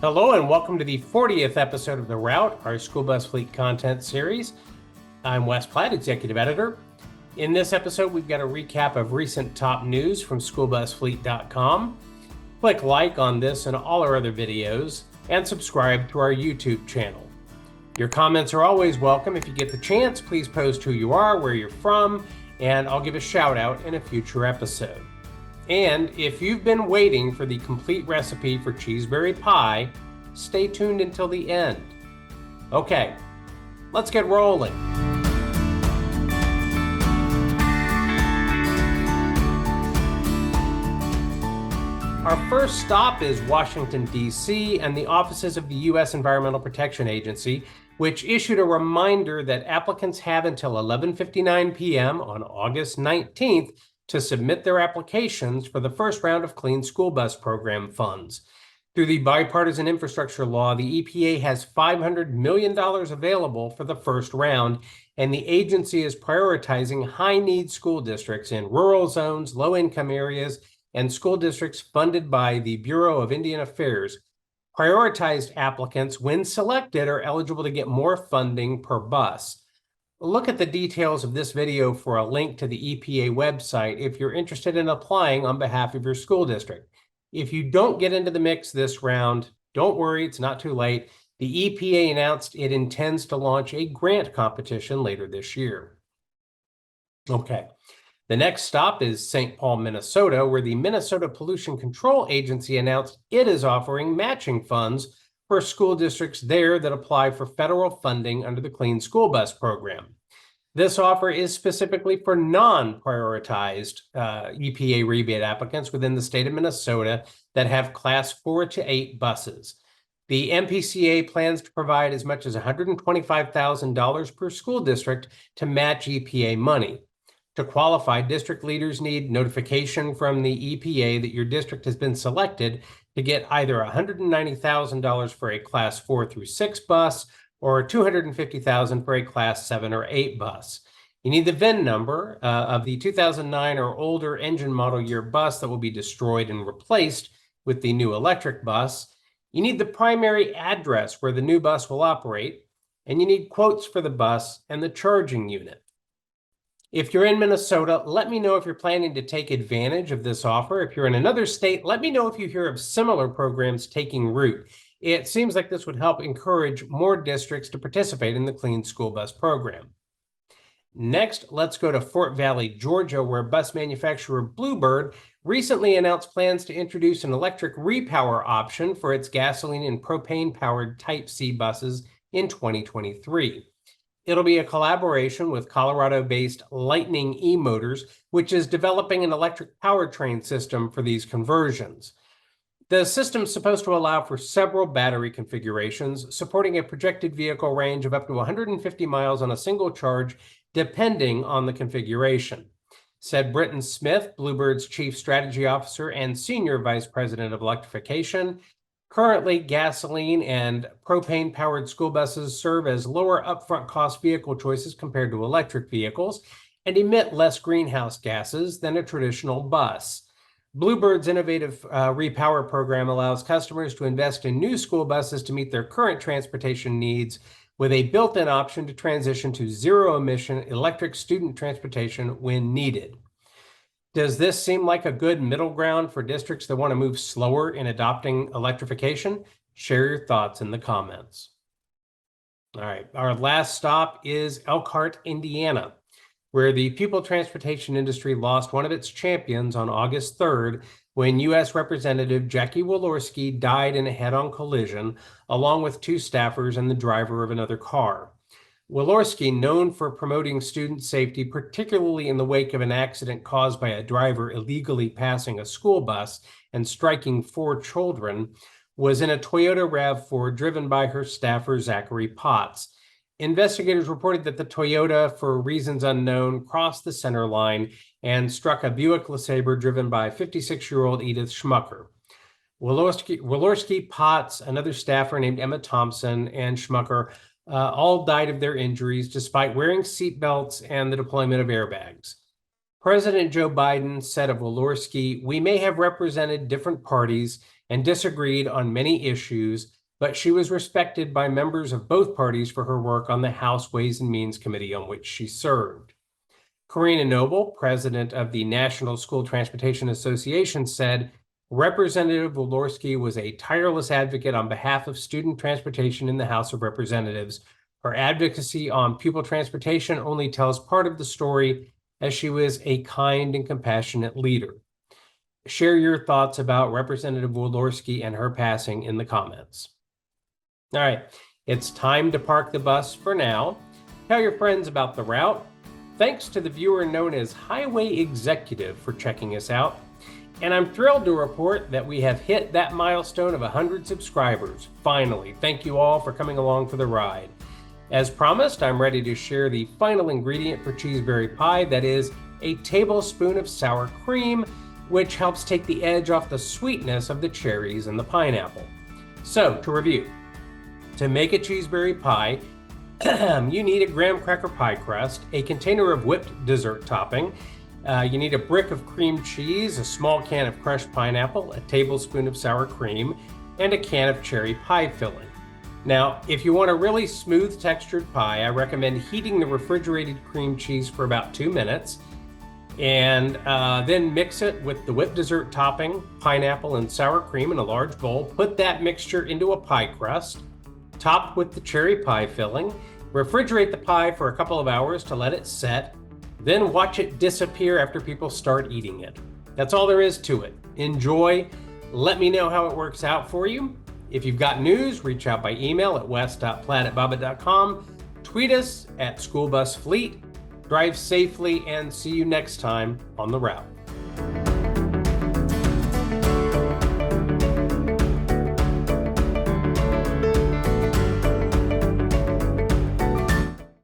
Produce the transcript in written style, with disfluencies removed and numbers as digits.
Hello and welcome to the 40th episode of The Route, our school bus fleet content series. I'm Wes Platt, Executive Editor. In this episode, we've got a recap of recent top news from schoolbusfleet.com. Click like on this and all our other videos, and subscribe to our YouTube channel. Your comments are always welcome. If you get the chance, please post who you are, where you're from, and I'll give a shout out in a future episode. And if you've been waiting for the complete recipe for Cheeseberry pie, stay tuned until the end. Okay, let's get rolling. Our first stop is Washington, D.C., and the offices of the U.S. Environmental Protection Agency, which issued a reminder that applicants have until 11:59 p.m. on August 19th to submit their applications for the first round of Clean School Bus Program funds. Through the bipartisan infrastructure law, the EPA has $500 million available for the first round, and the agency is prioritizing high-need school districts in rural zones, low-income areas, and school districts funded by the Bureau of Indian Affairs. Prioritized applicants, when selected, are eligible to get more funding per bus. Look at the details of this video for a link to the EPA website if you're interested in applying on behalf of your school district. If you don't get into the mix this round, don't worry, it's not too late. The EPA announced it intends to launch a grant competition later this year. Okay, the next stop is St. Paul, Minnesota, where the Minnesota Pollution Control Agency announced it is offering matching funds for school districts there that apply for federal funding under the Clean School Bus Program. This offer is specifically for non-prioritized EPA rebate applicants within the state of Minnesota that have Class 4 to 8 buses. The MPCA plans to provide as much as $125,000 per school district to match EPA money. To qualify, district leaders need notification from the EPA that your district has been selected to get either $190,000 for a Class 4 through 6 bus or $250,000 for a Class 7 or 8 bus. You need the VIN number of the 2009 or older engine model year bus that will be destroyed and replaced with the new electric bus. You need the primary address where the new bus will operate, and you need quotes for the bus and the charging unit. If you're in Minnesota, let me know if you're planning to take advantage of this offer. If you're in another state, let me know if you hear of similar programs taking root. It seems like this would help encourage more districts to participate in the Clean School Bus Program. Next, let's go to Fort Valley, Georgia, where bus manufacturer Bluebird recently announced plans to introduce an electric repower option for its gasoline and propane-powered Type C buses in 2023. It'll be a collaboration with Colorado-based Lightning eMotors, which is developing an electric powertrain system for these conversions. The system's supposed to allow for several battery configurations, supporting a projected vehicle range of up to 150 miles on a single charge, depending on the configuration, said Britton Smith, Bluebird's Chief Strategy Officer and Senior Vice President of Electrification. Currently, gasoline and propane-powered school buses serve as lower upfront cost vehicle choices compared to electric vehicles and emit less greenhouse gases than a traditional bus. Bluebird's innovative Repower program allows customers to invest in new school buses to meet their current transportation needs with a built-in option to transition to zero-emission electric student transportation when needed. Does this seem like a good middle ground for districts that want to move slower in adopting electrification? Share your thoughts in the comments. All right, our last stop is Elkhart, Indiana, where the pupil transportation industry lost one of its champions on August 3rd when U.S. Representative Jackie Walorski died in a head-on collision, along with two staffers and the driver of another car. Walorski, known for promoting student safety, particularly in the wake of an accident caused by a driver illegally passing a school bus and striking 4 children, was in a Toyota RAV4 driven by her staffer, Zachary Potts. Investigators reported that the Toyota, for reasons unknown, crossed the center line and struck a Buick LeSabre driven by 56-year-old Edith Schmucker. Walorski, Potts, another staffer named Emma Thompson, and Schmucker all died of their injuries despite wearing seatbelts and the deployment of airbags. President Joe Biden said of Walorski, "We may have represented different parties, and disagreed on many issues, but she was respected by members of both parties for her work on the House Ways and Means Committee on which she served. Karina Noble, president of the National School Transportation Association, said, Representative Walorski was a tireless advocate on behalf of student transportation in the House of Representatives. Her advocacy on pupil transportation only tells part of the story, as she was a kind and compassionate leader. Share your thoughts about Representative Walorski and her passing in the comments. All right, it's time to park the bus for now. Tell your friends about the route. Thanks to the viewer known as Highway Executive for checking us out. And I'm thrilled to report that we have hit that milestone of 100 subscribers. Finally, thank you all for coming along for the ride. As promised, I'm ready to share the final ingredient for Cheeseberry pie, that is a tablespoon of sour cream, which helps take the edge off the sweetness of the cherries and the pineapple. So, to review, to make a Cheeseberry pie, you need a graham cracker pie crust, a container of whipped dessert topping, you need a brick of cream cheese, a small can of crushed pineapple, a tablespoon of sour cream, and a can of cherry pie filling. Now, if you want a really smooth textured pie, I recommend heating the refrigerated cream cheese for about 2 minutes, and then mix it with the whipped dessert topping, pineapple, and sour cream in a large bowl. Put that mixture into a pie crust, top with the cherry pie filling, refrigerate the pie for a couple of hours to let it set, then watch it disappear after people start eating it. That's all there is to it. Enjoy. Let me know how it works out for you. If you've got news, reach out by email at wes.platt@baba.com, tweet us at schoolbusfleet. Drive safely and see you next time on the route.